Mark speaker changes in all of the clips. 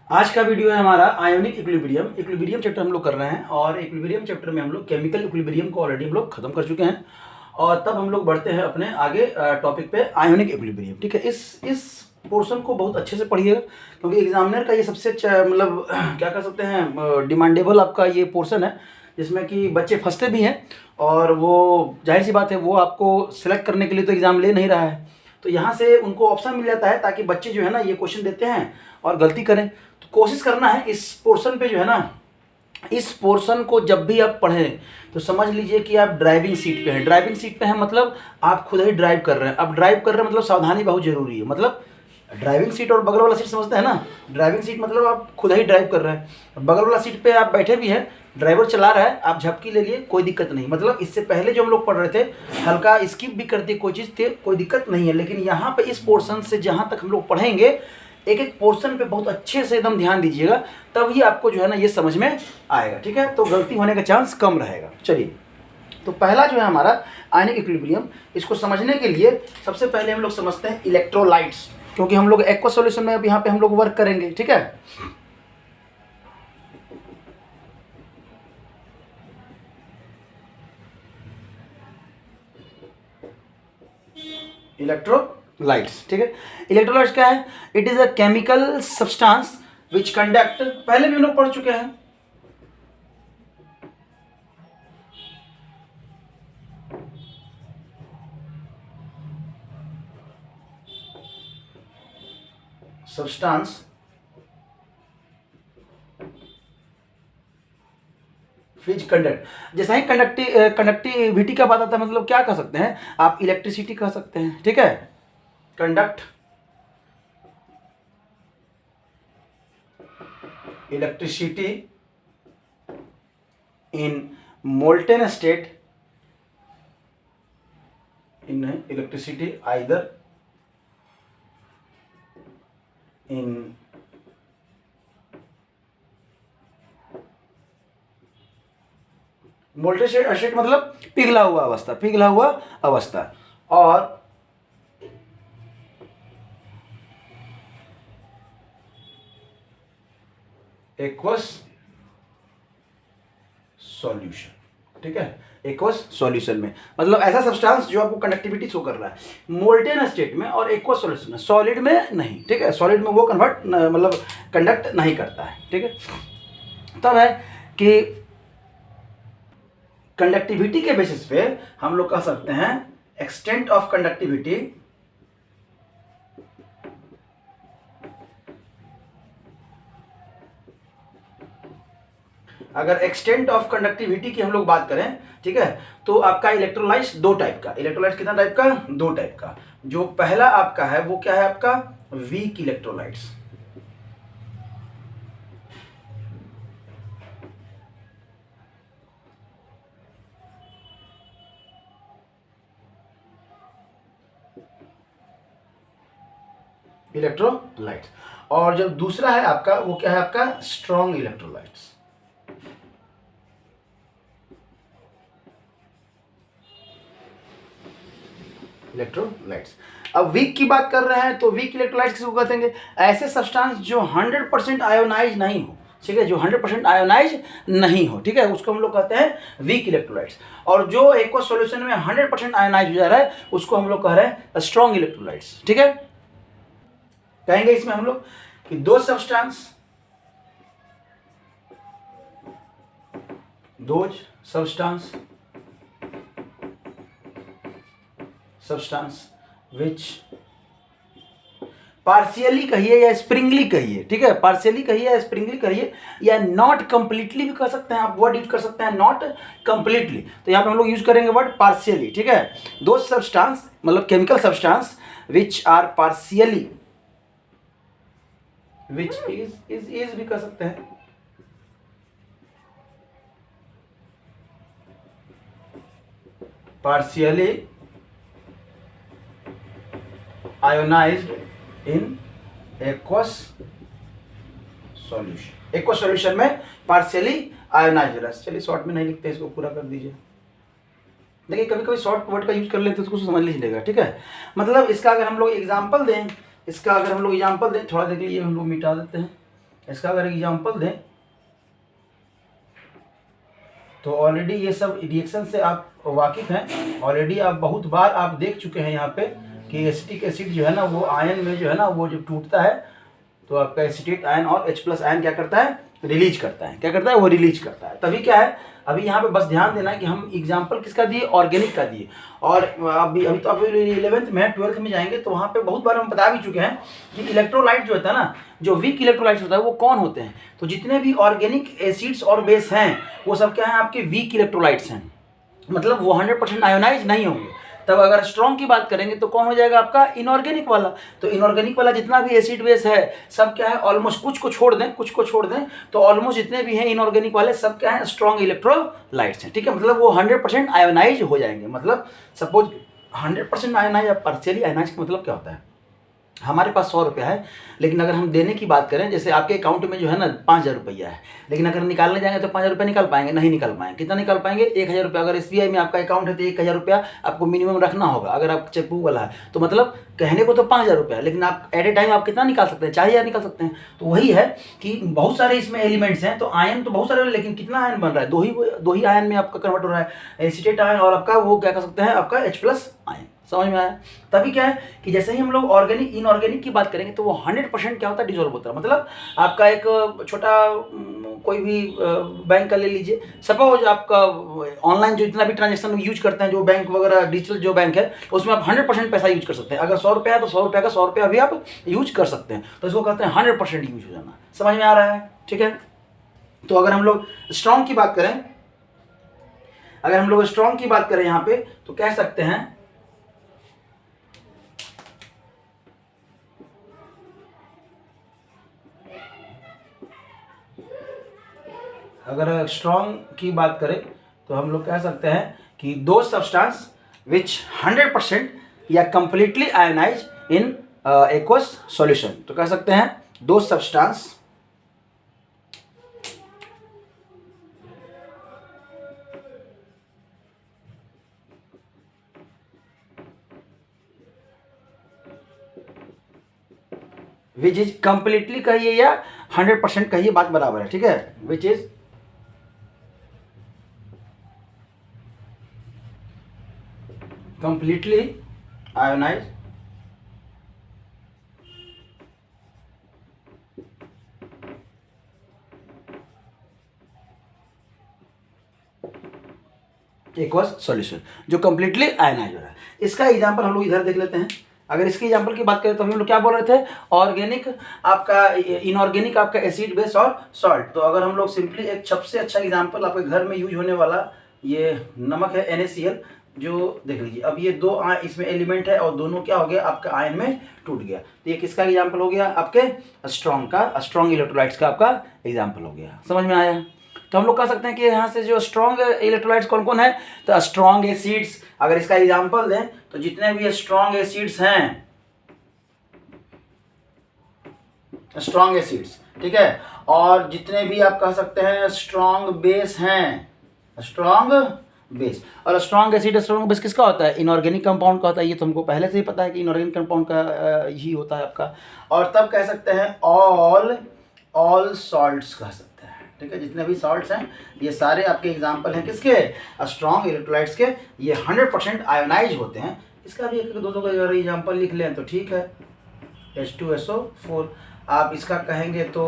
Speaker 1: आज का वीडियो है हमारा आयोनिक इक्विलिब्रियम। इक्विलिब्रियम चैप्टर हम लोग कर रहे हैं और इक्विलिब्रियम चैप्टर में हम लोग केमिकल इक्विलिब्रियम को ऑलरेडी हम लोग खत्म कर चुके हैं और तब हम लोग बढ़ते हैं अपने आगे टॉपिक पे आयोनिक इक्विलिब्रियम। ठीक है, इस पोर्शन को बहुत अच्छे से पढ़िएगा क्योंकि एग्जामिनर का ये सबसे मतलब क्या कह सकते हैं डिमांडेबल आपका ये पोर्शन है जिसमें कि बच्चे फंसते भी हैं और वो जाहिर सी बात है वो आपको सेलेक्ट करने के लिए तो एग्ज़ाम ले नहीं रहा है, तो यहाँ से उनको ऑप्शन मिल जाता है ताकि बच्चे जो है ना ये क्वेश्चन देते हैं और गलती करें। तो कोशिश करना है इस पोर्शन पे जो है ना, इस पोर्शन को जब भी आप पढ़ें तो समझ लीजिए कि आप ड्राइविंग सीट पे हैं। ड्राइविंग सीट पे हैं मतलब आप खुद ही ड्राइव कर रहे हैं। अब ड्राइव कर रहे हैं मतलब सावधानी बहुत ज़रूरी है। मतलब ड्राइविंग सीट और बगल वाला सीट समझते हैं ना। ड्राइविंग सीट मतलब आप खुद ही ड्राइव कर रहे हैं, बगल वाला सीट पे आप बैठे भी हैं, ड्राइवर चला रहा है, आप झपकी ले लिए, कोई दिक्कत नहीं। मतलब इससे पहले जो हम लोग पढ़ रहे थे हल्का स्किप भी करते कोई चीज़ थे, कोई दिक्कत नहीं है। लेकिन यहाँ पे इस पोर्शन से जहाँ तक हम लोग पढ़ेंगे एक एक पोर्शन पे बहुत अच्छे से एकदम ध्यान दीजिएगा, तभी आपको जो है ना ये समझ में आएगा। ठीक है, तो गलती होने का चांस कम रहेगा। चलिए, तो पहला जो है हमारा आयनिक इक्विलिब्रियम, इसको समझने के लिए सबसे पहले हम लोग समझते हैं इलेक्ट्रोलाइट्स, क्योंकि हम लोग एक्वा सॉल्यूशन में अब यहाँ पे हम लोग वर्क करेंगे। ठीक है, इलेक्ट्रोलाइट्स। ठीक है, इलेक्ट्रोलाइट्स क्या है? It is a chemical substance which conduct, पहले भी हम लोग पढ़ चुके हैं। सब्सटेंस विच कंडक्ट, जैसा ही कंडक्टिविटी का बात आता है मतलब क्या कह सकते हैं आप? इलेक्ट्रिसिटी कह सकते हैं। ठीक है, conduct electricity in molten state, in electricity either in molten state मतलब पिघला हुआ अवस्था, पिघला हुआ अवस्था, और एक्वस सॉल्यूशन। ठीक है, एक्वस सॉल्यूशन में मतलब ऐसा सब्सटेंस जो आपको कंडक्टिविटी शो कर रहा है मोल्टेन स्टेट में और एक्वस सॉल्यूशन में, सॉलिड में नहीं। ठीक है, सॉलिड में वो कन्वर्ट मतलब कंडक्ट नहीं करता है। ठीक है, तब है कि कंडक्टिविटी के बेसिस पे हम लोग कह सकते हैं एक्सटेंट ऑफ कंडक्टिविटी, अगर एक्सटेंट ऑफ कंडक्टिविटी की हम लोग बात करें, ठीक है, तो आपका इलेक्ट्रोलाइट्स दो टाइप का, इलेक्ट्रोलाइट्स कितना टाइप का? दो टाइप का। जो पहला आपका है वो क्या है? आपका वीक इलेक्ट्रोलाइट्स। इलेक्ट्रोलाइट्स, और जब दूसरा है आपका वो क्या है? आपका स्ट्रॉन्ग इलेक्ट्रोलाइट्स। इलेक्ट्रोलाइट्स। अब वीक की बात कर रहे हैं तो वीक इलेक्ट्रोलाइट्स किसको कहते हैं? ऐसे सब्सटेंस जो 100% आयोनाइज नहीं हो। ठीक है, जो 100% आयोनाइज नहीं हो, ठीक है, उसको हम लोग कहते हैं वीक इलेक्ट्रोलाइट्स। और जो एक्वस सॉल्यूशन में 100% आयोनाइज हो जा रहा है उसको हम लोग कह रहे हैं स्ट्रॉन्ग इलेक्ट्रोलाइट्स। ठीक है, कहेंगे इसमें हम लोग कि दो सब्सटेंस विच पार्शियली कहिए या स्प्रिंगली कहिए, ठीक है, पार्शियली कहिए या स्प्रिंगली कहिए या नॉट कंप्लीटली भी कह सकते हैं आप, वर्ड यूज कर सकते हैं नॉट कंप्लीटली। तो यहाँ पे हम लोग यूज करेंगे वर्ड पार्शियली। ठीक है, दो सब्सटेंस मतलब chemical substance which are partially, which is भी कह सकते हैं, partially ionised in aqueous solution. Aqueous solution में पार्शियली आयोनाइज्ड है। चलिए शॉर्ट में नहीं लिखते, इसको पूरा कर दीजिए। देखिए कभी कभी शॉर्ट वर्ड का यूज कर लेते हैं तो उसको समझ लीजिएगा। ठीक है, मतलब इसका अगर हम लोग एग्जाम्पल दें, थोड़ा देख लीजिए, हम लोग मिटा देते हैं। इसका अगर एग्जांपल दें तो ऑलरेडी ये सब रिएक्शन से आप वाकिफ़ हैं, ऑलरेडी आप बहुत बार आप देख चुके हैं यहाँ पे कि एसिटिक एसिड जो है ना वो आयन में जो है ना वो जब टूटता है तो आपका एसिटेट आयन और H+ आयन क्या करता है, रिलीज करता है। क्या करता है, वो रिलीज करता है। तभी क्या है, अभी यहाँ पे बस ध्यान देना कि हम एग्जाम्पल किसका दिए, ऑर्गेनिक का दिए। और अभी तो आप 11th में 12th में जाएंगे तो वहाँ पे बहुत बार हम बता भी चुके हैं कि इलेक्ट्रोलाइट जो होता है ना, जो वीक इलेक्ट्रोलाइट्स होता है वो कौन होते हैं। तो जितने भी ऑर्गेनिक एसिड्स और बेस हैं वो सब क्या है, आपके वीक इलेक्ट्रोलाइट्स हैं, मतलब वो 100% आयोनाइज नहीं होंगे। तब अगर स्ट्रॉन्ग की बात करेंगे तो कौन हो जाएगा आपका, इनऑर्गेनिक वाला। तो इनऑर्गेनिक वाला जितना भी एसिड बेस है सब क्या है, ऑलमोस्ट कुछ को छोड़ दें तो ऑलमोस्ट जितने भी हैं इनऑर्गेनिक वाले सब क्या है, स्ट्रॉन्ग इलेक्ट्रोलाइट्स हैं। ठीक है, मतलब वो 100% आयोनाइज हो जाएंगे। मतलब सपोज 100% आयोनाइज, पार्शियली आयोनाइज का मतलब क्या होता है, हमारे पास 100 रुपया है, लेकिन अगर हम देने की बात करें, जैसे आपके अकाउंट में जो है ना 5000 रुपया है, लेकिन अगर निकालने जाएंगे तो 5000 रुपया निकाल पाएंगे, नहीं निकाल पाएंगे। कितना निकाल पाएंगे, 1000 रुपया। अगर SBI में आपका अकाउंट है तो 1000 रुपया आपको मिनिमम रखना होगा, अगर आप चेकबुक वाला है तो। मतलब कहने को तो 5000 रुपया, लेकिन आप एट ए टाइम आप कितना निकाल सकते हैं, 4000 निकाल सकते हैं। तो वही है कि बहुत सारे इसमें एलिमेंट्स हैं, तो आयन तो बहुत सारे, लेकिन कितना आयन बन रहा है, दो ही आयन में आपका कन्वर्ट हो रहा है, एसिटेट आयन और आपका वो क्या कर सकते हैं, आपका H+ आयन। समझ में आया। तभी क्या है कि जैसे ही हम लोग ऑर्गेनिक इनऑर्गेनिक की बात करेंगे तो वो 100% क्या होता है, डिसॉल्व होता है। मतलब आपका एक छोटा कोई भी बैंक का ले लीजिए, सपोज आपका ऑनलाइन जो इतना भी ट्रांजेक्शन यूज करते हैं, जो बैंक वगैरह डिजिटल जो बैंक है उसमें आप 100% पैसा यूज कर सकते हैं। अगर 100 रुपया है तो 100 रुपया का 100 रुपया भी आप यूज कर सकते हैं। तो इसको कहते हैं 100% यूज हो जाना। समझ में आ रहा है, ठीक है। तो अगर हम लोग स्ट्रॉन्ग की बात करें, यहाँ पे तो कह सकते हैं अगर स्ट्रॉन्ग की बात करें तो हम लोग कह सकते हैं कि दो सब्सटेंस विच 100% या completely ionise in aqueous solution. तो कह सकते हैं दो सब्सटेंस विच इज कंप्लीटली कहिए या 100% कहिए, बात बराबर है, ठीक है। Which is completely ionized aqueous solution, जो कंप्लीटली आयनाइज हो रहा है। इसका एग्जांपल हम लोग इधर देख लेते हैं। अगर इसके एग्जांपल की बात करें तो हम लोग क्या बोल रहे थे, ऑर्गेनिक आपका, इनऑर्गेनिक आपका एसिड बेस और सॉल्ट। तो अगर हम लोग सिंपली एक सबसे अच्छा एग्जांपल आपके घर में यूज होने वाला ये नमक है NaCl, जो देख लीजिए। अब ये दो इसमें एलिमेंट है और दोनों क्या हो गया, आपका आयन में टूट गया। तो ये किसका एग्जांपल हो गया, आपके स्ट्रॉन्ग इलेक्ट्रोलाइट्स का आपका एग्जांपल हो गया। समझ में आया। तो हम लोग कह सकते हैं कि यहाँ से जो स्ट्रॉन्ग इलेक्ट्रोलाइट्स कौन कौन है, तो स्ट्रॉन्ग एसिड्स। अगर इसका एग्जांपल दें तो जितने भी स्ट्रॉन्ग एसिड्स हैं, स्ट्रॉन्ग एसिड्स, ठीक है, और जितने भी आप कह सकते हैं स्ट्रॉन्ग बेस हैं, स्ट्रॉन्ग बेस। और स्ट्रॉन्ग एसिड स्ट्रॉन्ग बेस किसका होता है, इनऑर्गेनिक कंपाउंड का होता है। ये तो हमको पहले से ही पता है कि इनऑर्गेनिक कंपाउंड का ही होता है आपका। और तब कह सकते हैं ऑल सॉल्ट्स कह सकते हैं, ठीक है। जितने भी सॉल्ट्स हैं ये सारे आपके एग्जाम्पल हैं किसके, स्ट्रॉन्ग इलेक्ट्रोलाइट्स के। ये 100% आयोनाइज होते हैं। इसका भी एक दो का अगर एग्जाम्पल लिख लें तो ठीक है, H2SO4। आप इसका कहेंगे तो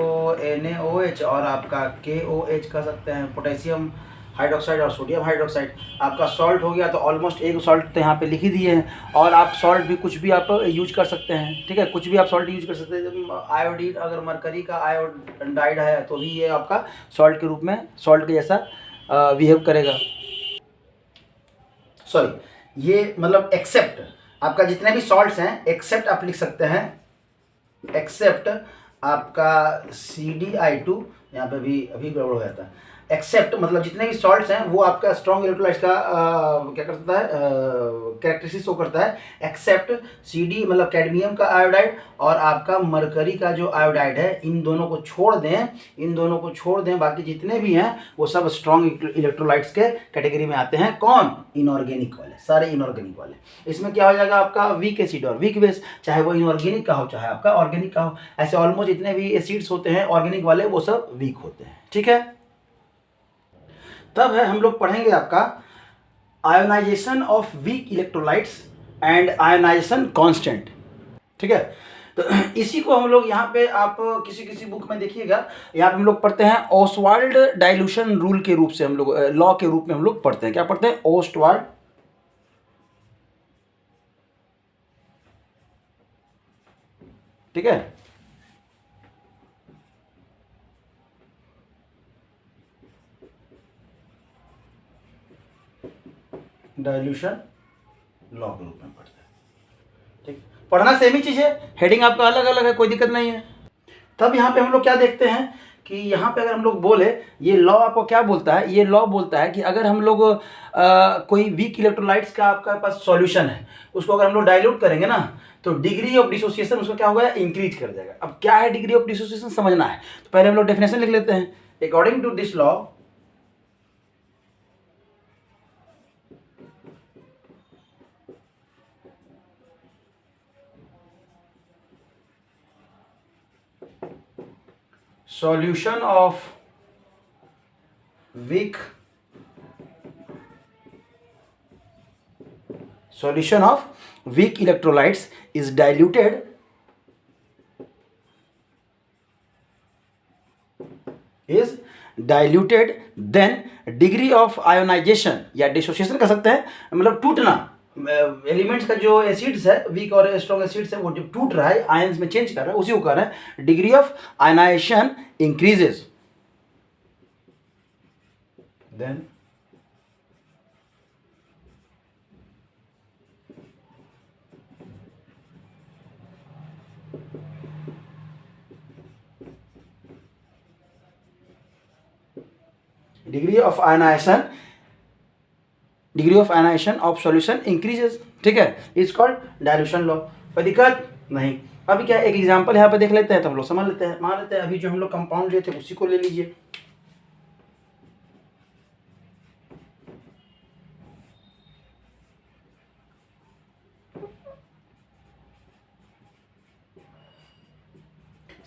Speaker 1: NaOH और आपका KOH कह सकते हैं, पोटेशियम हाइड्रोक्साइड और सोडियम हाइड्रोक्साइड। आपका सॉल्ट हो गया, तो ऑलमोस्ट एक सॉल्ट तो यहाँ पे लिख ही दिए हैं। और आप सॉल्ट भी कुछ भी आप यूज कर सकते हैं, ठीक है, कुछ भी आप सॉल्ट यूज कर सकते हैं। आयोडीन, अगर मरकरी का आयोडाइड है तो भी ये आपका सॉल्ट के रूप में, सॉल्ट के जैसा बिहेव करेगा। सॉरी, ये मतलब एक्सेप्ट आपका जितने भी सॉल्ट्स हैं, एक्सेप्ट आप लिख सकते हैं, एक्सेप्ट आपका CdI2, यहाँ पे भी अभी गड़बड़ हो जाता है, एक्सेप्ट मतलब जितने भी सॉल्ट्स हैं वो आपका स्ट्रॉन्ग इलेक्ट्रोलाइट्स का क्या करता है, कैरेक्टरिस्टिक शो करता है, एक्सेप्ट Cd मतलब कैडमियम का आयोडाइड और आपका मरकरी का जो आयोडाइड है, इन दोनों को छोड़ दें, इन दोनों को छोड़ दें, बाकी जितने भी हैं वो सब स्ट्रॉन्ग इलेक्ट्रोलाइट्स के कैटेगरी में आते हैं। कौन? इनऑर्गेनिक वाले, सारे इनऑर्गेनिक वाले। इसमें क्या हो जाएगा आपका वीक एसिड और वीक बेस, चाहे वो इनऑर्गेनिक का हो चाहे आपका ऑर्गेनिक का हो। ऐसे ऑलमोस्ट जितने भी एसिड्स होते हैं ऑर्गेनिक वाले वो सब वीक होते हैं, ठीक है। तब है हम लोग पढ़ेंगे आपका ionisation of weak electrolytes and ionisation constant, ठीक है। तो इसी को हम लोग यहाँ पे आप किसी किसी बुक में देखिएगा, यहाँ पे हम लोग पढ़ते हैं ओस्वाल्ड डाइल्यूशन रूल के रूप से, हम लोग लॉ के रूप में हम लोग पढ़ते हैं। क्या पढ़ते हैं? ओस्वाल्ड ठीक है, डाइल्यूशन लॉ के रूप में पढ़ते हैं, ठीक। पढ़ना सेम ही चीज़ है, हेडिंग आपका अलग अलग है, कोई दिक्कत नहीं है। तब यहाँ पे हम लोग क्या देखते हैं कि यहाँ पे अगर हम लोग बोले, ये लॉ आपको क्या बोलता है? ये लॉ बोलता है कि अगर हम लोग कोई वीक इलेक्ट्रोलाइट्स का आपका पास सॉल्यूशन है, उसको अगर हम लोग डाइल्यूट करेंगे ना, तो डिग्री ऑफ डिसोसिएशन उसका क्या होगा? इंक्रीज कर जाएगा। अब क्या है डिग्री ऑफ डिसोसिएशन समझना है, तो पहले हम लोग डेफिनेशन लिख लेते हैं। According to this law, solution of weak electrolytes is diluted then degree of ionization या डिसोसिएशन कर सकते हैं, मतलब टूटना, एलिमेंट्स का जो एसिड्स है, वीक और स्ट्रॉन्ग एसिड्स है, वो जब टूट रहा है, आयंस में चेंज कर रहा है, उसी को कह रहे हैं degree of ionisation increases, then degree of ionisation of solution increases, ठीक है। It's called dilution law. कोई दिक्कत नहीं। अभी क्या एक एग्जांपल यहाँ पे देख लेते हैं, तो हम लोग समझ लेते हैं। मान लेते हैं अभी जो हम लोग कंपाउंड लिए थे उसी को ले लीजिए।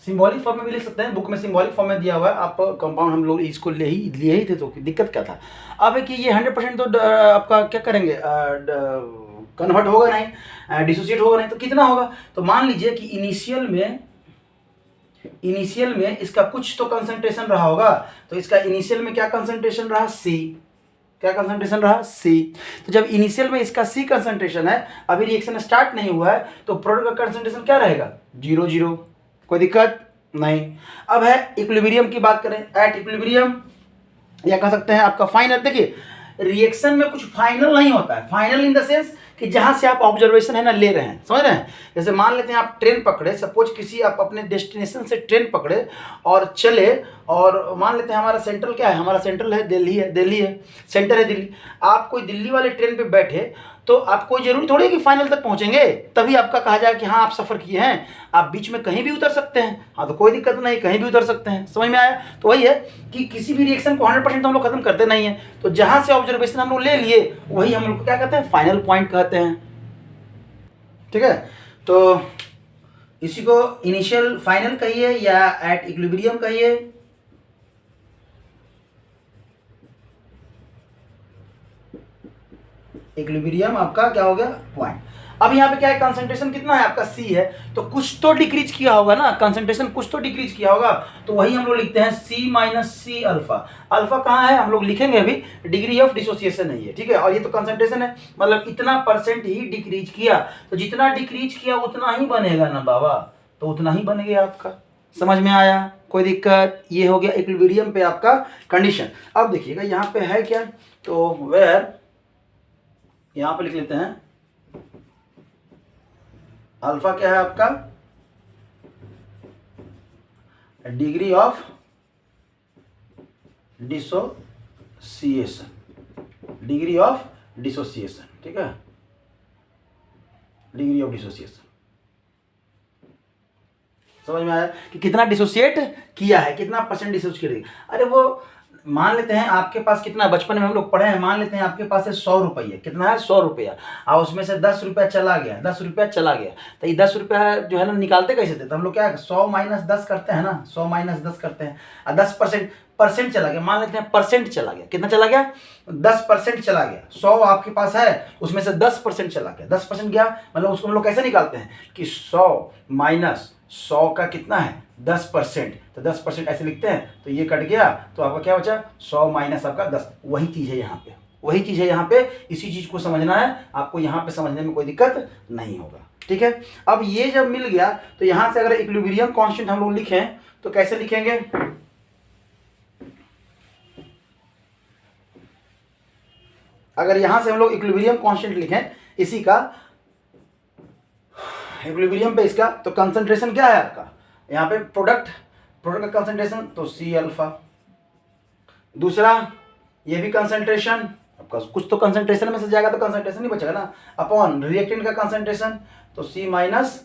Speaker 1: सिंबॉलिक फॉर्म में भी लिख सकते हैं, बुक में सिंबॉलिक फॉर्म में दिया हुआ है। आप कंपाउंड हम लोग इसको लिए ही थे, तो दिक्कत क्या था? अब है कि ये 100% तो आपका क्या करेंगे, कन्वर्ट होगा नहीं, डिसोसिएट होगा नहीं, तो कितना होगा? तो मान लीजिए कि इनिशियल में इसका कुछ तो कंसंट्रेशन रहा होगा, तो इसका इनिशियल में क्या कंसंट्रेशन रहा? सी। क्या कंसंट्रेशन रहा? सी। तो जब इनिशियल में इसका सी कंसंट्रेशन है, अभी रिएक्शन स्टार्ट नहीं हुआ है, तो प्रोडक्ट का कंसंट्रेशन क्या रहेगा? 0 कोई दिक्कत नहीं। अब है इक्विलिब्रियम की बात करें, एट इक्विलिब्रियम या कह सकते हैं आपका फाइनल। देखिए रिएक्शन में कुछ फाइनल नहीं होता है, फाइनल इन द सेंस कि जहां से आप ऑब्जर्वेशन है ना ले रहे हैं, समझ रहे हैं। जैसे मान लेते हैं आप ट्रेन पकड़े, सपोज किसी आप अपने डेस्टिनेशन से ट्रेन पकड़े और चले, और मान लेते हैं हमारा सेंट्रल क्या है? हमारा सेंट्रल है दिल्ली है, सेंटर है दिल्ली। आप कोई दिल्ली वाले ट्रेन पे बैठे, तो आप कोई जरूरी थोड़ी कि फाइनल तक पहुंचेंगे तभी आपका कहा जाए कि हाँ आप सफ़र किए हैं। आप बीच में कहीं भी उतर सकते हैं, हाँ तो कोई दिक्कत नहीं, कहीं भी उतर सकते हैं। समझ में आया? तो वही है कि किसी भी रिएक्शन को 100% तो हम लोग खत्म करते नहीं है, तो जहां से ऑब्जर्वेशन हम लोग ले लिए वही हम लोग को क्या कहते हैं? फाइनल पॉइंट कहते हैं, ठीक है। तो इसी को इनिशियल फाइनल कहिए या एट इक्विलिब्रियम कहिए। इक्विलिब्रियम आपका क्या हो गया? पॉइंट। अब यहाँ पे क्या है? कंसंट्रेशन कितना है आपका? सी है, तो कुछ तो डिक्रीज किया होगा ना, कंसंट्रेशन कुछ तो डिक्रीज किया होगा, तो वही हम लोग लिखते हैं सी माइनस सी अल्फा। अल्फा कहाँ है? हम लोग लिखेंगे अभी, डिग्री ऑफ डिसोसिएशन है ये, ठीक है। और ये तो कंसंट्रेशन है, मतलब इतना % ही डिक्रीज किया, तो जितना डिक्रीज किया उतना ही बनेगा ना बाबा, तो उतना ही बन गया आपका। समझ में आया? कोई दिक्कत? ये हो गया इक्विलिब्रियम पे आपका कंडीशन। अब देखिएगा यहाँ पे है क्या, तो वेयर यहां पे लिख लेते हैं अल्फा क्या है आपका? Degree of dissociation, degree of dissociation, ठीक है, डिग्री ऑफ डिसोसिएशन। समझ में आया कि कितना डिसोसिएट किया है, कितना परसेंट डिसोसिएट। अरे वो मान लेते हैं आपके पास कितना, बचपन में हम लोग पढ़े हैं, मान लेते हैं आपके पास है 100 रुपया, कितना है 100 रुपया, और उसमें से 10 रुपया चला गया, 10 रुपया चला गया, तो ये 10 रुपया जो है ना निकालते कैसे थे, तो हम लोग क्या 100 माइनस 10 करते हैं ना, 100 माइनस 10 करते हैं, और 10% परसेंट चला गया, मान लेते हैं परसेंट चला गया, कितना चला गया 10% चला गया, 100 आपके पास है उसमें से 10% चला गया, 10% गया, मतलब उसको हम लोग कैसे निकालते हैं कि 100 माइनस 100 का कितना है 10%, तो 10% ऐसे लिखते हैं, तो ये कट गया, तो आपका क्या बचा 100 माइनस आपका 10। वही चीज़ है यहाँ पे, वही चीज़ है यहाँ पे, इसी चीज़ को समझना है आपको, यहाँ पे समझने में कोई दिक्कत नहीं होगा, ठीक है। अब ये जब मिल गया तो यहाँ से अगर इक्विलिब्रियम कांस्टेंट हम लोग लिखें तो कैसे लिखेंगे, अगर यहाँ से हम लोग इक्विलिब्रियम कांस्टेंट लिखें इसी का, इक्विलिब्रियम पे इसका, तो कंसंट्रेशन क्या है आपका यहाँ पे, प्रोडक्ट का कंसंट्रेशन, तो C अल्फा, दूसरा ये भी कंसंट्रेशन, आपका कुछ तो कंसंट्रेशन में से जाएगा तो कंसंट्रेशन नहीं बचेगा ना, अपॉन रिएक्टेंट का कंसंट्रेशन, तो C माइनस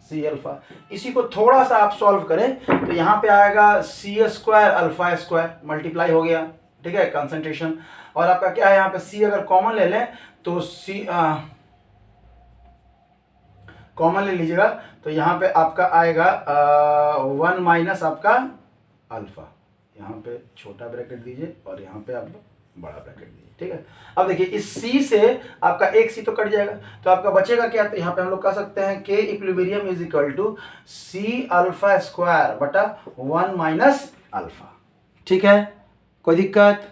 Speaker 1: C अल्फा। इसी को थोड़ा सा आप सॉल्व करें तो यहाँ पे आएगा C square alpha square, multiply हो गया, ठीक है, कंसंट्रेशन, और आपका क्या है यहाँ पे C अगर कॉमन ले लें तो C कॉमन ले लीजिएगा, तो यहाँ पे आपका आएगा 1 माइनस आपका अल्फा, यहाँ पे छोटा ब्रैकेट दीजिए और यहाँ पे आप बड़ा ब्रैकेट दीजिए, ठीक है। अब देखिए इस C से आपका एक C तो कट जाएगा, तो आपका बचेगा क्या, तो यहाँ पे हम लोग कह सकते हैं K equilibrium is equal to C alpha square बटा 1 माइनस अल्फा, ठीक है, कोई दिक्कत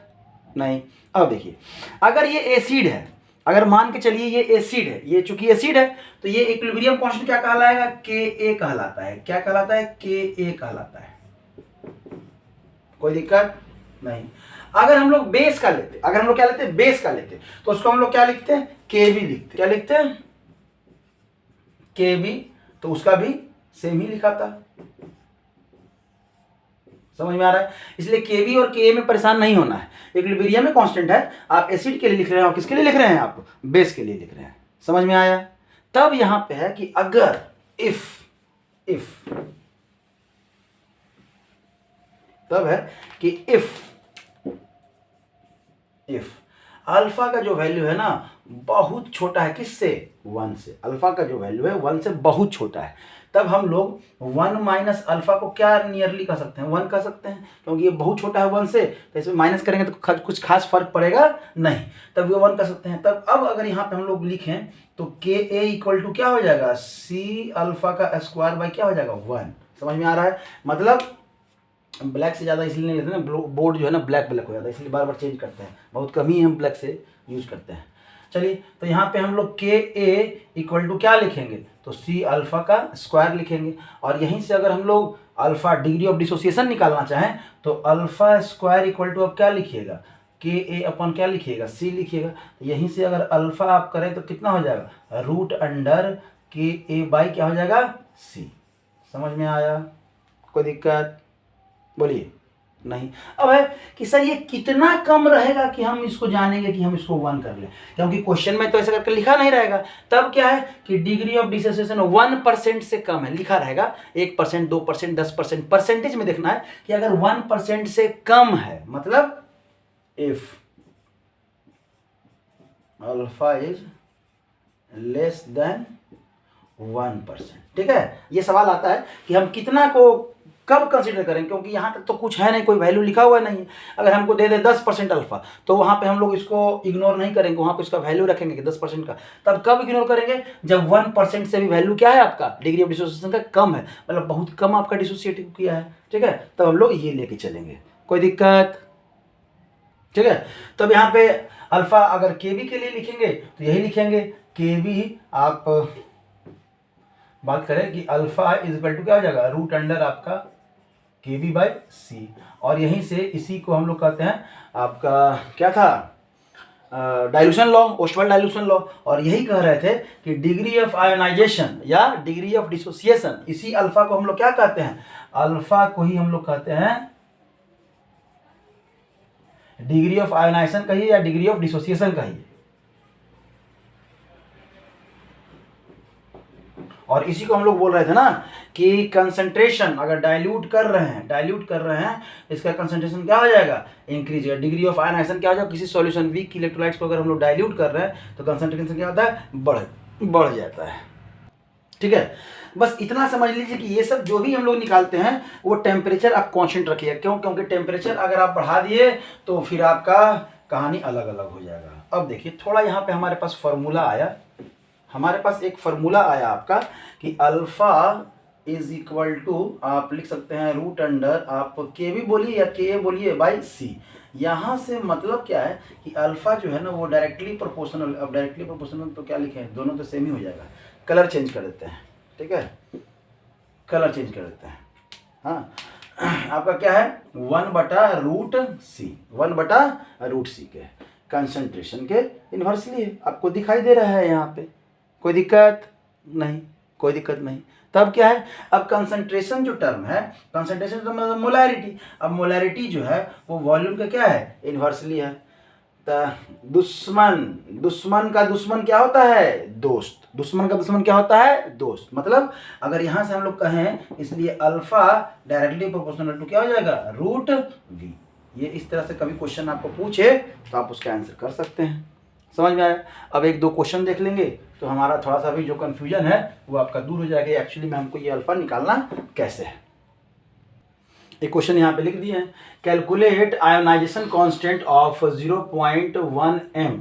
Speaker 1: नहीं। अब देखिए अगर ये एसिड है, अगर मान के चलिए ये एसिड है, ये चूंकि एसिड है तो ये इक्विलिब्रियम कांस्टेंट क्या कहलाएगा, Ka कहलाता है, क्या कहलाता है, Ka कहलाता है, कोई दिक्कत नहीं। अगर हम लोग बेस का लेते, अगर हम लोग क्या लेते हैं बेस का लेते, तो उसको हम लोग क्या लिखते हैं Kb लिखते, क्या लिखते हैं Kb, तो उसका भी सेम ही लिखा था, समझ में आ रहा है। इसलिए Kb और Ka में परेशान नहीं होना है, इक्विलिब्रियम में कांस्टेंट है, आप एसिड के लिए लिख रहे हैं और किसके लिए लिख रहे हैं, आप बेस के लिए लिख रहे हैं, समझ में आया। तब यहां पे है कि अगर इफ तब है कि इफ अल्फा का जो वैल्यू है ना बहुत छोटा है, किससे 1 से, अल्फा का जो वैल्यू है 1 से बहुत छोटा है, तब हम लोग 1 माइनस अल्फा को क्या नियरली कह सकते हैं, 1 कह सकते हैं, क्योंकि ये बहुत छोटा है 1 से, तो इसमें माइनस करेंगे तो कुछ खास फर्क पड़ेगा नहीं, तब ये 1 कह सकते हैं। तब अब अगर यहाँ पे हम लोग लिखें तो Ka इक्वल टू क्या हो जाएगा, C अल्फा का स्क्वायर बाई क्या हो जाएगा 1, समझ में आ रहा है। मतलब ब्लैक से ज़्यादा इसलिए नहीं लेते ना, बोर्ड जो है ना ब्लैक हो जाता है, इसलिए बार बार चेंज करते हैं, बहुत कम ही हम ब्लैक से यूज करते हैं। चलिए तो यहाँ पे हम लोग Ka इक्वल टू क्या लिखेंगे, तो C अल्फा का स्क्वायर लिखेंगे, और यहीं से अगर हम लोग अल्फा डिग्री ऑफ डिसोसिएशन निकालना चाहें तो अल्फा स्क्वायर इक्वल टू अब क्या लिखिएगा, Ka अपन क्या लिखिएगा C लिखिएगा, तो यहीं से अगर अल्फा आप करें तो कितना हो जाएगा रूट अंडर Ka बाई क्या हो जाएगा C, समझ में आया, कोई दिक्कत बोलिए नहीं। अब है कि सर ये कितना कम रहेगा कि हम इसको जानेंगे कि हम इसको 1 कर लें, क्योंकि क्वेश्चन में तो ऐसा करके लिखा नहीं रहेगा, तब क्या है कि डिग्री ऑफ डिसोसिएशन 1% से कम है, लिखा रहेगा 1%, 2%, 10%, परसेंटेज में देखना है कि अगर 1% से कम है, मतलब if alpha is less than 1%, ठीक है। ये सवाल आता है कि हम कितना को कब कंसीडर करें, क्योंकि यहाँ तक तो कुछ है नहीं, कोई वैल्यू लिखा हुआ नहीं है। अगर हमको दे दे 10% अल्फा तो वहाँ पे हम लोग इसको इग्नोर नहीं करेंगे, वहाँ पे इसका वैल्यू रखेंगे कि 10% का। तब कब इग्नोर करेंगे, जब 1% से भी वैल्यू क्या है आपका डिग्री ऑफ डिसोसिएशन का कम है, मतलब बहुत कम आपका डिसोसिएट किया है, ठीक है। तब हम लोग ये लेके चलेंगे, कोई दिक्कत, ठीक है। तब यहाँ पे अल्फा अगर Kb के लिए लिखेंगे तो यही लिखेंगे Kb, आप बात करें कि अल्फा इज इक्वल टू क्या हो जाएगा रूट अंडर आपका Kb बाई C, और यहीं से इसी को हम लोग कहते हैं आपका क्या था dilution law, Ostwald dilution law, और यही कह रहे थे कि डिग्री ऑफ आयोनाइजेशन या डिग्री ऑफ डिसोसिएशन, इसी अल्फा को हम लोग क्या कहते हैं, अल्फा को ही हम लोग कहते हैं डिग्री ऑफ आयोनाइजेशन कहिए या डिग्री ऑफ डिसोसिएशन कहिए। और इसी को हम लोग बोल रहे थे ना कि कंसंट्रेशन अगर डाइल्यूट कर रहे हैं इसका कंसंट्रेशन क्या हो जाएगा, इंक्रीज। डिग्री ऑफ आयनाइजेशन क्या हो जाएगा, किसी सॉल्यूशन वीक इलेक्ट्रोलाइट्स को अगर हम लोग डाइल्यूट कर रहे हैं तो कंसंट्रेशन क्या होता है, बढ़ जाता है। ठीक है, बस इतना समझ लीजिए कि ये सब जो भी हम लोग निकालते हैं वो टेम्परेचर आप कांस्टेंट रखिए। क्यों? क्योंकि टेम्परेचर अगर आप बढ़ा दिए तो फिर आपका कहानी अलग अलग हो जाएगा। अब देखिए थोड़ा यहाँ पे हमारे पास फॉर्मूला आया, हमारे पास एक फॉर्मूला आया आपका कि अल्फा इज इक्वल टू, आप लिख सकते हैं रूट अंडर, आप के भी बोलिए या के बोलिए बाई सी। यहाँ से मतलब क्या है कि अल्फा जो है ना वो डायरेक्टली प्रोपोर्शनल। अब डायरेक्टली प्रोपोर्शनल तो क्या लिखे हैं, दोनों तो सेम ही हो जाएगा। कलर चेंज कर देते हैं, ठीक है, कलर चेंज कर देते हैं। हाँ, आपका क्या है 1/√c, 1/√c के कंसंट्रेशन के इन्वर्सली है, आपको दिखाई दे रहा है यहाँ पे, कोई दिक्कत नहीं, कोई दिक्कत नहीं। तब क्या है, अब कंसंट्रेशन जो टर्म है, कंसंट्रेशन तो मतलब मोलैरिटी, अब मोलैरिटी जो है वो वॉल्यूम का क्या है, इन्वर्सली है। दुश्मन का दुश्मन क्या होता है, दोस्त। दुश्मन का दुश्मन क्या होता है, दोस्त। मतलब अगर यहाँ से हम लोग कहें, इसलिए अल्फा डायरेक्टली प्रोपोर्शनल टू क्या हो जाएगा, √v। ये इस तरह से कभी क्वेश्चन आपको पूछे तो आप उसका आंसर कर सकते हैं। समझ में आया? अब एक दो क्वेश्चन देख लेंगे तो हमारा थोड़ा सा भी जो कन्फ्यूजन है वो आपका दूर हो जाएगा। एक्चुअली में हमको ये अल्फा निकालना कैसे है। एक क्वेश्चन यहाँ पे लिख दिए हैं, calculate ionisation constant of 0.1 m।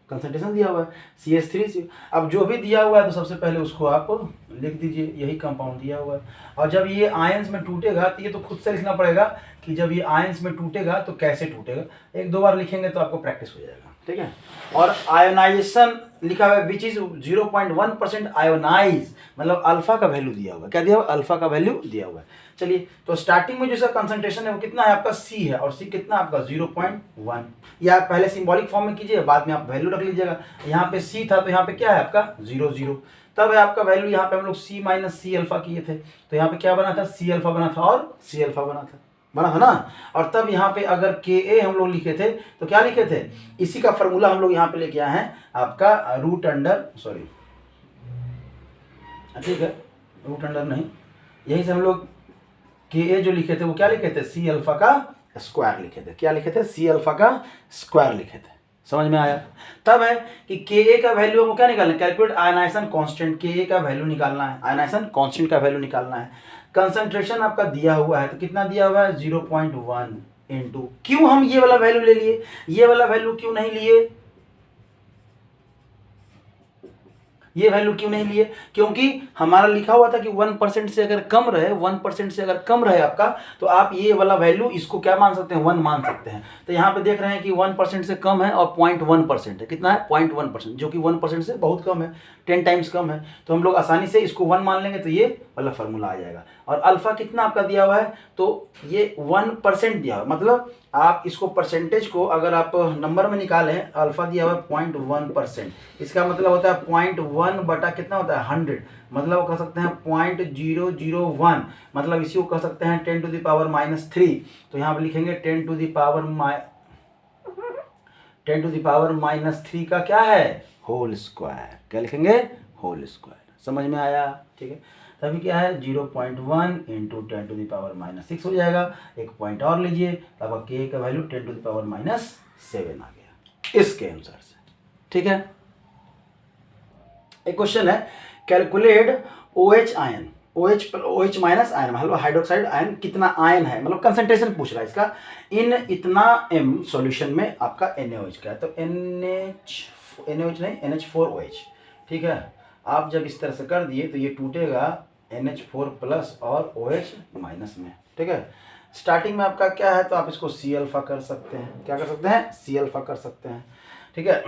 Speaker 1: Concentration दिया हुआ है CH3। अब जो भी दिया हुआ है तो सबसे पहले उसको आप लिख दीजिए, यही कंपाउंड दिया हुआ है। और जब ये आयंस में टूटेगा तो ये तो खुद से लिखना पड़ेगा कि जब ये आयंस में टूटेगा तो कैसे टूटेगा। एक दो बार लिखेंगे तो आपको प्रैक्टिस हो जाएगा, ठीक है। और आयोनाइजेशन लिखा हुआ है विच इज 0.1% आयोनाइज, मतलब अल्फा का वैल्यू दिया हुआ है। क्या दिया हुआ है, अल्फा का वैल्यू दिया हुआ है। चलिए, तो स्टार्टिंग में जो इसका कंसंट्रेशन है वो कितना है आपका, C है, और C कितना आपका 0.1। या आप पहले सिंबॉलिक फॉर्म में कीजिए, बाद में आप वैल्यू रख लीजिएगा। यहाँ पे C था तो यहाँ पे क्या है आपका 0 तब है आपका वैल्यू। यहाँ पे हम लोग C माइनस C अल्फा किए थे तो यहाँ पे क्या बना था, C अल्फा बना था और C अल्फा बना था ना। और तब यहाँ पे अगर Ka हम लोग लिखे थे तो क्या लिखे थे, इसी का फॉर्मूला हम लोग यहाँ पे लेके आए हैं आपका रूट अंडर, सॉरी ठीक है, रूट अंडर नहीं, यही से हम लोग Ka जो लिखे थे वो क्या लिखे थे, C अल्फा का स्क्वायर लिखे थे। क्या लिखे थे, C अल्फा का स्क्वायर लिखे थे। समझ में आया? तब है कि Ka का वैल्यू हमको क्या निकालना है, कैलकुलेट आयनाइजेशन कांस्टेंट, Ka का वैल्यू निकालना है, आयनाइजेशन कांस्टेंट का वैल्यू निकालना है। कंसंट्रेशन आपका दिया हुआ है तो कितना दिया हुआ है 0.1 इंटू, क्यों हम ये वाला वैल्यू ले लिए, ये वाला वैल्यू क्यों नहीं लिए, ये वैल्यू क्यों नहीं लिए, क्योंकि हमारा लिखा हुआ था कि 1% से अगर कम रहे, 1% से अगर कम रहे आपका तो आप ये वाला वैल्यू इसको क्या मान सकते हैं, 1 मान सकते हैं। तो यहाँ पे देख रहे हैं कि 1% से कम है और 0.1% है। कितना है, 0.1%, जो कि 1% से बहुत कम है, 10 टाइम्स कम है। तो हम लोग आसानी से इसको 1 मान लेंगे तो ये वाला फॉर्मूला आ जाएगा। और अल्फा कितना आपका दिया हुआ है, तो ये 1% दिया हुआ, मतलब आप इसको परसेंटेज को अगर आप नंबर में निकालें, अल्फा दिया हुआ है 0.1%, इसका मतलब होता है 0.1 बटा कितना होता है 100, मतलब कह सकते हैं 0.001, मतलब इसी को कह सकते हैं 10⁻³ तो यहाँ पर लिखेंगे 10⁻³ का क्या है, होल स्क्वायर। क्या लिखेंगे, होल स्क्वायर। समझ में आया? ठीक है, तभी क्या है 0.1 इंटू 10⁻⁻6 हो जाएगा। एक पॉइंट और लीजिए तो आपका K का वैल्यू 10⁻7 आ गया इसके अनुसार से, ठीक है। एक क्वेश्चन है, calculate OH ion, OH minus ion मतलब हाइड्रोक्साइड आयन कितना आयन है, मतलब कंसंट्रेशन पूछ रहा है इसका, इन इतना m सॉल्यूशन में आपका NaOH का है। तो NaOH नहीं, NH4OH, ठीक है। आप जब इस तरह से कर दिए तो ये टूटेगा NH4 प्लस और OH माइनस में, ठीक है। स्टार्टिंग में आपका क्या है तो आप इसको C अल्फा कर सकते हैं, क्या कर सकते हैं, C अल्फा कर सकते हैं, ठीक है।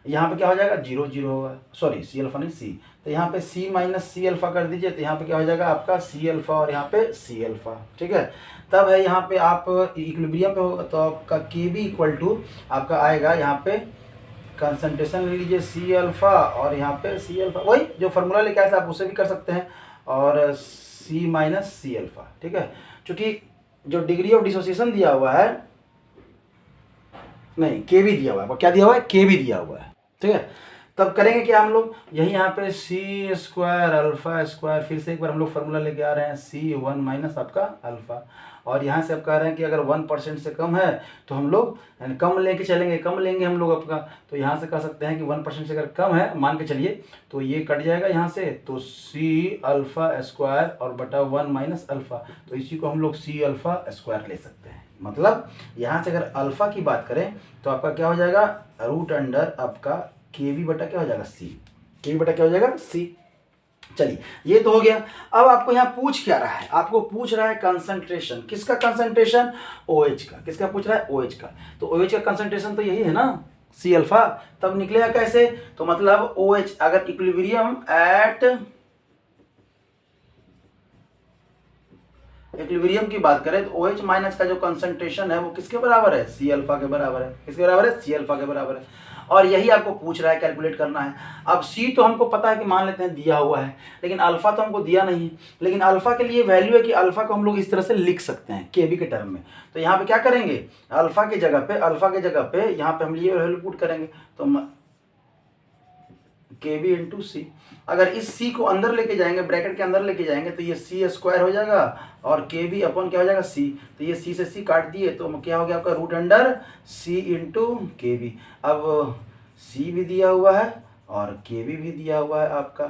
Speaker 1: यहाँ पे क्या हो जाएगा 0 होगा, सॉरी C अल्फा नहीं C, तो यहाँ पे C माइनस C अल्फा कर दीजिए तो यहाँ पे क्या हो जाएगा आपका C अल्फा और यहाँ पे C अल्फा, ठीक है। तब है यहाँ पे आप इक्विलिब्रियम पे होगा तो आपका Kb इक्वल टू आपका आएगा, यहाँ पे कंसंट्रेशन ले लीजिए C अल्फा और यहाँ पे C अल्फा, वही जो फार्मूला लेके आए थे आप उससे भी कर सकते हैं, और C माइनस C अल्फा, ठीक है। चूँकि जो डिग्री ऑफ डिसोसिएशन दिया हुआ है नहीं, के भी दिया हुआ है, क्या दिया हुआ है, के भी दिया हुआ है, ठीक है। तब करेंगे क्या हम लोग, यही यहाँ पे सी स्क्वायर अल्फा स्क्वायर, फिर से एक बार हम लोग फार्मूला लेके आ रहे हैं, C1 माइनस आपका अल्फा, और यहाँ से आप कह रहे हैं कि अगर 1% से कम है तो हम लोग यानी कम लेके चलेंगे, कम लेंगे हम लोग आपका, तो यहाँ से कह सकते हैं कि 1% से अगर कम है मान के चलिए तो ये कट जाएगा यहाँ से, तो C अल्फा स्क्वायर और बटा 1 माइनस अल्फा, तो इसी को हम लोग C अल्फा स्क्वायर ले सकते हैं। मतलब यहाँ से अगर अल्फा की बात करें तो आपका क्या हो जाएगा, रूट अंडर आपका के वी बटा क्या हो जाएगा, सी, के वी बटा क्या हो जाएगा, सी। चलिए ये तो हो गया। अब आपको यहाँ पूछ क्या रहा है, आपको पूछ रहा है कंसंट्रेशन, किसका कंसंट्रेशन, OH का, किसका पूछ रहा है, OH का, तो OH का कंसंट्रेशन तो यही है ना, सी अल्फा। तब निकलेगा कैसे, तो मतलब OH अगर इक्विलिब्रियम एट इक्विलिब्रियम की बात करें तो OH माइनस का जो कंसंट्रेशन है वो किसके बराबर है, सी अल्फा के बराबर है, किसके बराबर है, सी अल्फा के बराबर है, और यही आपको पूछ रहा है, कैलकुलेट करना है। अब सी तो हमको पता है कि मान लेते हैं दिया हुआ है, लेकिन अल्फा तो हमको दिया नहीं है, लेकिन अल्फा के लिए वैल्यू है कि अल्फा को हम लोग इस तरह से लिख सकते हैं केबी के टर्म में, तो यहाँ पे क्या करेंगे, अल्फा के जगह पे यहाँ पे हम ये वैल्यू पुट करेंगे, तो के बी इंटू सी, अगर इस सी को अंदर लेके जाएंगे, ब्रैकेट के अंदर लेके जाएंगे तो ये सी स्क्वायर हो जाएगा और के बी अपॉन क्या हो जाएगा, सी, तो ये सी से सी काट दिए तो क्या हो गया आपका, रूट अंडर सी इंटू के बी। अब सी भी दिया हुआ है और के बी भी दिया हुआ है आपका,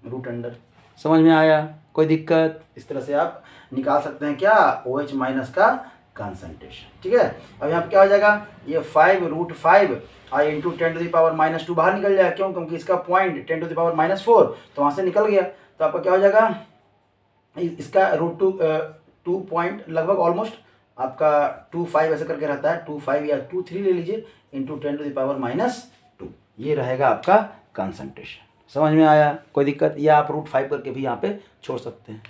Speaker 1: रूट अंडर, समझ में आया, कोई दिक्कत, इस तरह से आप निकाल सकते हैं क्या, OH माइनस का कंसंट्रेशन, ठीक है। अब यहाँ पे क्या हो जाएगा, ये 5√5 आई इंटू 10⁻⁻2 बाहर निकल जाएगा, क्यों, क्योंकि इसका पॉइंट 10⁻⁴ तो वहाँ से निकल गया, तो आपका क्या हो जाएगा, इसका √2 पॉइंट लगभग ऑलमोस्ट आपका 2.5 ऐसे करके रहता है, 2.5 या 2.3 ले लीजिए, इंटू 10⁻⁻2, ये रहेगा आपका कंसंट्रेशन। समझ में आया, कोई दिक्कत, या आप √5 करके भी यहाँ पे छोड़ सकते हैं।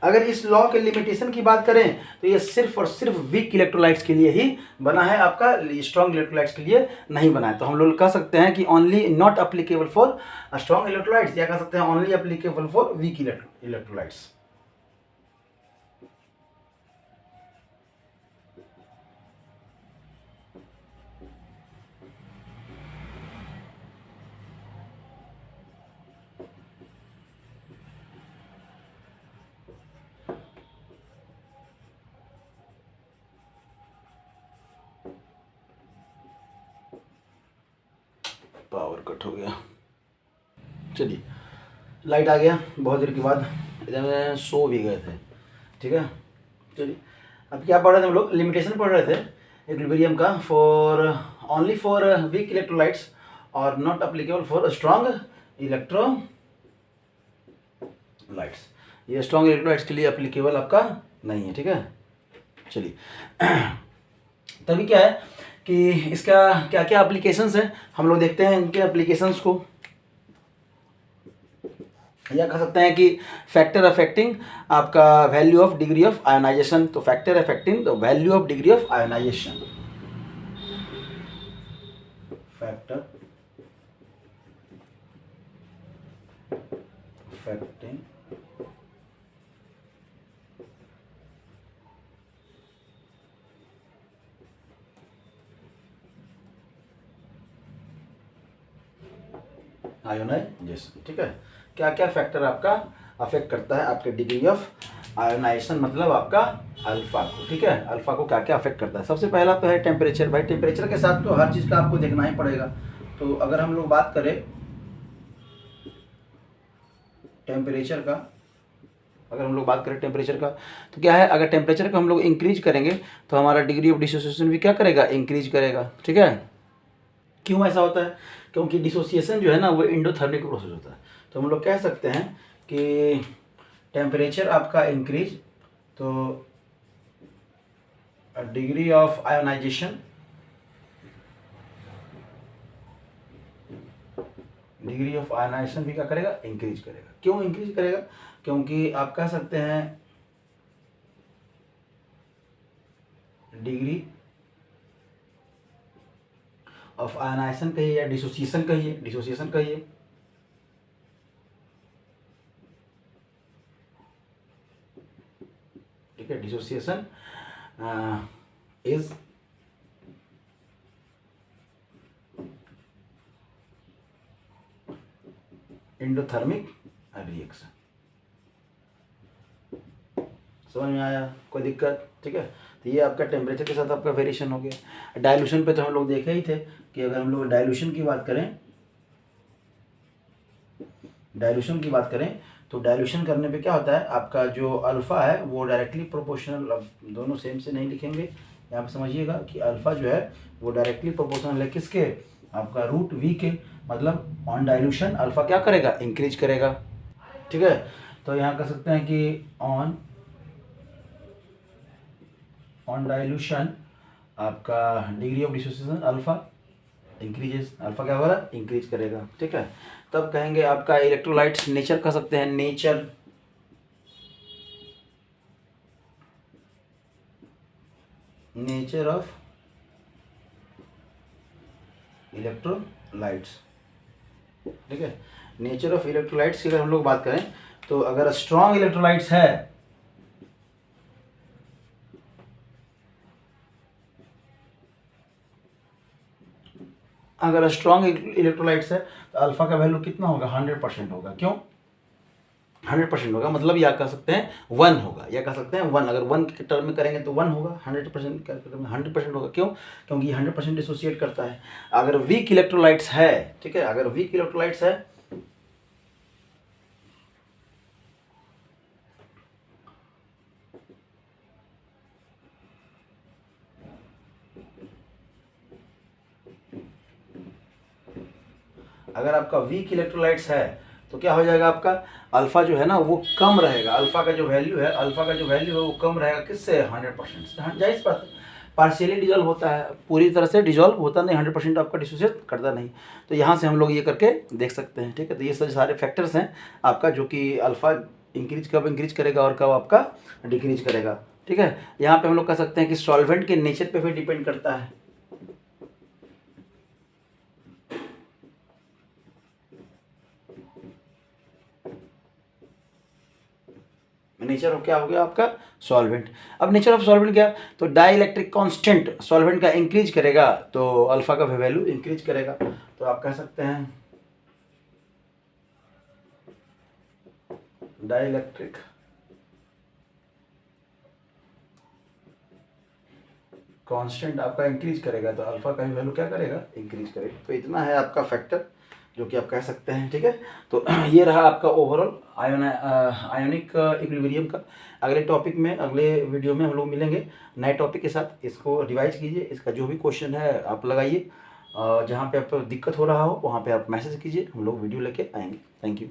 Speaker 1: अगर इस लॉ के लिमिटेशन की बात करें तो ये सिर्फ और सिर्फ वीक इलेक्ट्रोलाइट्स के लिए ही बना है, आपका स्ट्रॉन्ग इलेक्ट्रोलाइट्स के लिए नहीं बना है, तो हम लोग कह सकते हैं कि only not applicable for strong electrolytes, या कह सकते हैं only applicable for weak electrolytes. Power cut हो गया, चलिए लाइट आ गया बहुत देर के बाद, इधर सो भी गए थे, ठीक है। चलिए अब क्या पढ़ रहे थे हम लोग, लिमिटेशन पढ़ रहे थे इक्विलिब्रियम का, for only for weak electrolytes और not applicable for strong electrolytes, ये स्ट्रॉन्ग इलेक्ट्रोलाइट्स के लिए अप्लीकेबल आपका नहीं है, ठीक है। चलिए तभी क्या है कि इसका क्या क्या एप्लीकेशंस हैं, हम लोग देखते हैं इनके एप्लीकेशंस को, या कह सकते हैं कि फैक्टर अफेक्टिंग आपका value of degree of ionisation, तो factor affecting the value of degree of ionisation, factor affecting ionisation, ठीक है। क्या क्या फैक्टर आपका अफेक्ट करता है आपके डिग्री ऑफ आयोनाइजेशन, मतलब आपका अल्फा को, ठीक है, अल्फा को क्या क्या अफेक्ट करता है। सबसे पहला तो है टेम्परेचर, भाई टेम्परेचर के साथ तो हर चीज़ का आपको देखना ही पड़ेगा, तो अगर हम लोग बात करें टेम्परेचर का, अगर हम लोग बात करें टेम्परेचर का, तो क्या है, अगर टेम्परेचर को हम लोग इंक्रीज करेंगे तो हमारा डिग्री ऑफ डिसोसिएशन भी क्या करेगा, इंक्रीज करेगा, ठीक है। क्यों ऐसा होता है, क्योंकि डिसोसिएशन जो है ना वो एंडोथर्मिक प्रोसेस होता है, तो हम लोग कह सकते हैं कि टेम्परेचर आपका इंक्रीज तो degree of ionisation, degree of ionisation भी क्या करेगा, इंक्रीज करेगा। क्यों इंक्रीज करेगा, क्योंकि आप कह सकते हैं डिग्री ऑफ आयोनाइजेशन कहिए या डिसोसिएशन कहिए, डिसोसिएशन कहिए, ठीक है, डिसोसिएशन इज एंडोथर्मिक रिएक्शन। समझ में आया? कोई दिक्कत? ठीक है, तो ये आपका टेम्परेचर के साथ आपका वेरिएशन हो गया। डाइल्यूशन पे तो हम लोग देखे ही थे कि अगर हम लोग डाइल्यूशन की बात करें, तो डाइल्यूशन करने पे क्या होता है, आपका जो अल्फ़ा है वो डायरेक्टली प्रोपोर्शनल, अब दोनों सेम से नहीं लिखेंगे, यहाँ पे समझिएगा कि अल्फ़ा जो है वो डायरेक्टली प्रोपोर्शनल है किसके, आपका रूट वी के। मतलब ऑन डाइल्यूशन अल्फ़ा क्या करेगा, इंक्रीज करेगा। ठीक है, तो यहाँ कर सकते हैं कि ऑन डाइल्यूशन आपका degree of dissociation alpha increases, alpha क्या होगा, इंक्रीज करेगा। ठीक है, तब कहेंगे आपका इलेक्ट्रोलाइट्स नेचर कह सकते हैं, नेचर ऑफ इलेक्ट्रोलाइट्स। ठीक है, नेचर ऑफ इलेक्ट्रोलाइट्स की अगर हम लोग बात करें तो अगर स्ट्रॉन्ग इलेक्ट्रोलाइट्स है, अगर स्ट्रॉन्ग इलेक्ट्रोलाइट्स है तो अल्फा का वैल्यू कितना होगा, 100% होगा। क्यों 100% होगा, मतलब या कह सकते हैं 1 होगा, या कह सकते हैं 1, अगर 1 के टर्म में करेंगे तो 1 होगा, 100% में 100% होगा। क्यों, क्योंकि ये 100% डिसोसिएट करता है। अगर वीक इलेक्ट्रोलाइट्स है, ठीक है, अगर वीक इलेक्ट्रोलाइट्स है अगर आपका वीक इलेक्ट्रोलाइट्स है तो क्या हो जाएगा, आपका अल्फा जो है ना वो कम रहेगा, अल्फा का जो वैल्यू है वो कम रहेगा किससे, 100% से। जाहिर बात है, पार्शियली डिजॉल्व होता है, पूरी तरह से डिजॉल्व होता नहीं, 100% आपका डिसोसिएट करता नहीं। तो यहाँ से हम लोग ये करके देख सकते हैं। ठीक है, तो ये सारे फैक्टर्स हैं आपका, जो कि अल्फा कब इंक्रीज करेगा और कब आपका डिक्रीज करेगा। ठीक है, यहाँ पे हम लोग कह सकते हैं कि सॉल्वेंट के नेचर पे भी डिपेंड करता है। नेचर ऑफ क्या हो गया आपका, सॉल्वेंट। अब नेचर ऑफ सॉल्वेंट क्या, तो डाई इलेक्ट्रिक कॉन्स्टेंट सॉल्वेंट का इंक्रीज करेगा तो अल्फा का वैल्यू इंक्रीज करेगा। तो आप कह सकते हैं डाई इलेक्ट्रिक कांस्टेंट आपका इंक्रीज करेगा तो अल्फा का भी वैल्यू क्या करेगा, इंक्रीज करेगा। तो इतना है आपका फैक्टर जो कि आप कह सकते हैं। ठीक है, तो ये रहा आपका ओवरऑल आयोनिक इक्विलिब्रियम का। अगले टॉपिक में, अगले वीडियो में हम लोग मिलेंगे नए टॉपिक के साथ। इसको रिवाइज कीजिए, इसका जो भी क्वेश्चन है आप लगाइए, जहाँ पे आपको दिक्कत हो रहा हो वहाँ पे आप मैसेज कीजिए, हम लोग वीडियो लेके आएंगे। Thank you.